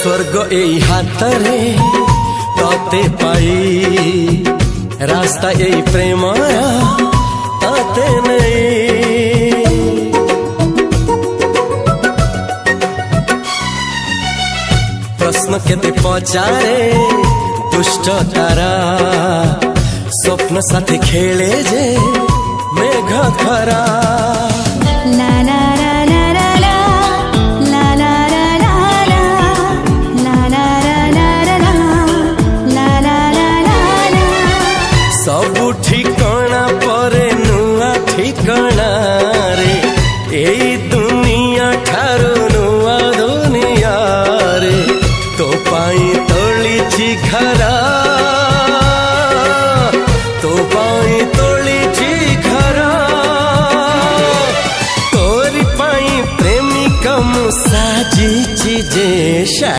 स्वर्ग एई हातरे तते पाई रास्ता एई प्रेमाया तते नहीं। प्रश्न केते पचारे दुष्ट तारा स्वप्न साथी खेले जे मेघ खरा।